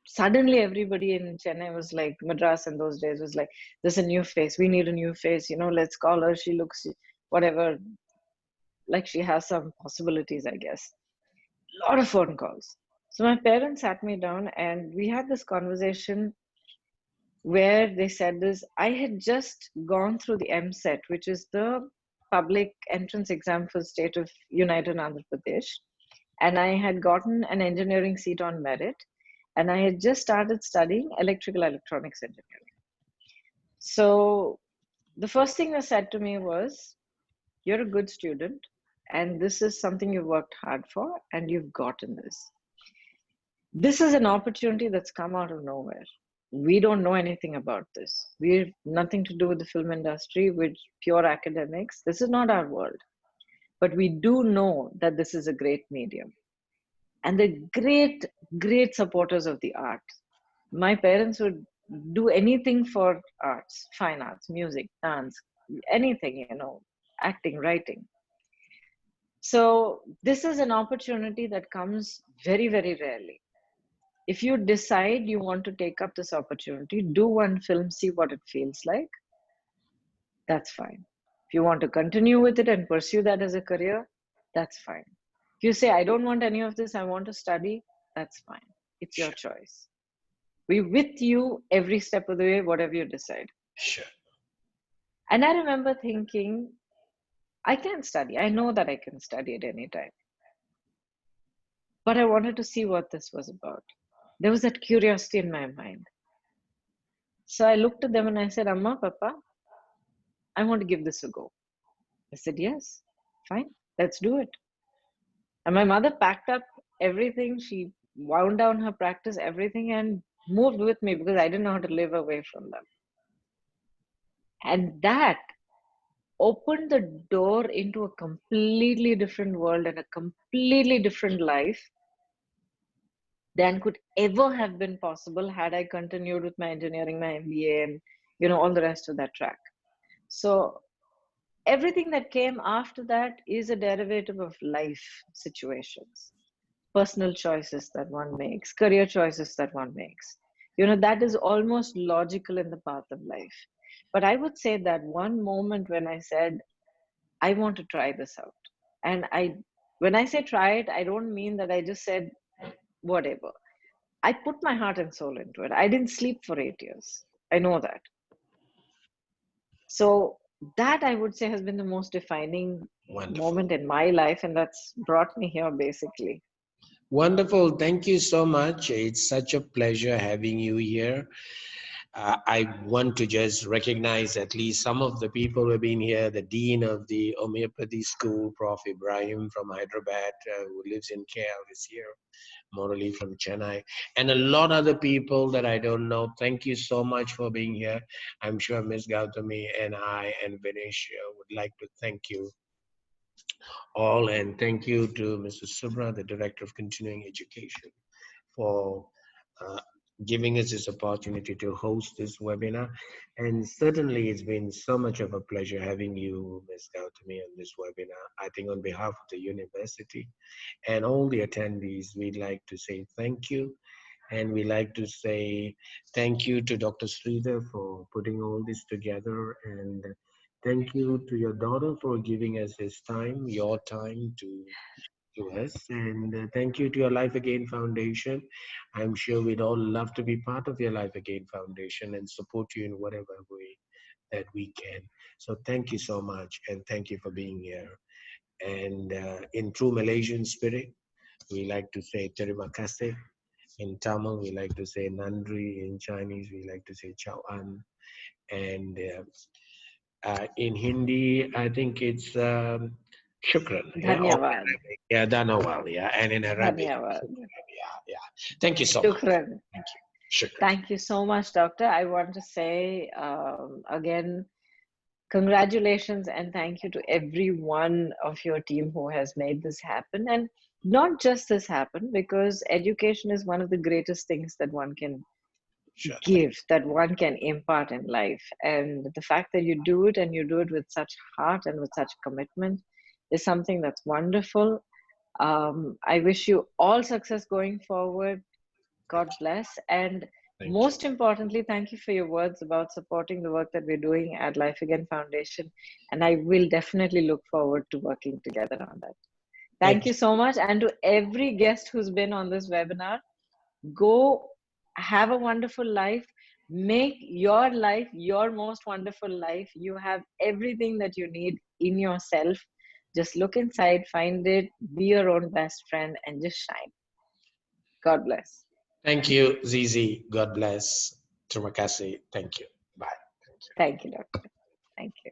suddenly everybody in Chennai was like, Madras in those days was like, there's a new face, we need a new face, let's call her, she looks whatever, like she has some possibilities, I guess. A lot of phone calls. So my parents sat me down and we had this conversation where they said this. I had just gone through the MSET, which is the public entrance exam for the state of United Andhra Pradesh. And I had gotten an engineering seat on merit. And I had just started studying electrical electronics engineering. So the first thing they said to me was, you're a good student, and this is something you've worked hard for, and you've gotten this. This is an opportunity that's come out of nowhere. We don't know anything about this. We've nothing to do with the film industry, with pure academics. This is not our world. But we do know that this is a great medium. And they're great, great supporters of the art. My parents would do anything for arts, fine arts, music, dance, anything, acting, writing. So this is an opportunity that comes very, very rarely. If you decide you want to take up this opportunity, do one film, see what it feels like. That's fine. If you want to continue with it and pursue that as a career, that's fine. If you say, I don't want any of this, I want to study, that's fine. It's your choice. We're with you every step of the way, whatever you decide. Sure. And I remember thinking, I can study. I know that I can study at any time. But I wanted to see what this was about. There was that curiosity in my mind. So I looked at them and I said, Amma, Papa, I want to give this a go. They said, yes, fine, let's do it. And my mother packed up everything. She wound down her practice, everything, and moved with me because I didn't know how to live away from them. And that opened the door into a completely different world and a completely different life than could ever have been possible had I continued with my engineering, my MBA, and all the rest of that track. So everything that came after that is a derivative of life situations, personal choices that one makes, career choices that one makes. That is almost logical in the path of life. But I would say that one moment when I said, I want to try this out. And when I say try it, I don't mean that I just said whatever. I put my heart and soul into it. I didn't sleep for 8 years. I know that. So that I would say has been the most defining Wonderful. moment in my life, and that's brought me here basically. Wonderful. Thank you so much. It's such a pleasure having you here. I want to just recognize at least some of the people who have been here. The Dean of the Homeopathy School, Prof. Ibrahim from Hyderabad, who lives in KL, is here. Morally from Chennai, and a lot of other people that I don't know. Thank you so much for being here. I'm sure Ms. Gautami and I and Vinesh would like to thank you all, and thank you to Mr. Subra, the Director of Continuing Education, for uh, giving us this opportunity to host this webinar. And certainly it's been so much of a pleasure having you, Ms. Gautami, on this webinar. I think on behalf of the university and all the attendees, we'd like to say thank you. And we like to say thank you to Dr. Sridhar for putting all this together. And thank you to your daughter for giving us his time, your time to us. And thank you to your Life Again Foundation. I'm sure we'd all love to be part of your Life Again Foundation and support you in whatever way that we can. So thank you so much. And thank you for being here. And in true Malaysian spirit, we like to say terima kasih. In Tamil, we like to say Nandri. In Chinese, we like to say Chao An. And in Hindi, I think it's Shukran. Yeah, or Dhanyavad. yeah, Danawal. Yeah, and in Arabic, Dhanyavad. Shukran. Yeah, yeah. Thank you so much. Shukran. Thank you. Shukran. Thank you so much, Doctor. I want to say again, congratulations and thank you to every one of your team who has made this happen. And not just this happen, because education is one of the greatest things that one can Sure. give, that one can impart in life. And the fact that you do it and you do it with such heart and with such commitment is something that's wonderful. I wish you all success going forward. God bless. And Thank you. most importantly, thank you for your words about supporting the work that we're doing at Life Again Foundation. And I will definitely look forward to working together on that. Thank Thank you you. so much. And to every guest who's been on this webinar, go have a wonderful life. Make your life your most wonderful life. You have everything that you need in yourself. Just look inside, find it, be your own best friend, and just shine. God bless. Thank you, Zizi. God bless. Terima kasih. Thank you. Bye. Thank you. Thank you, Doctor. Thank you.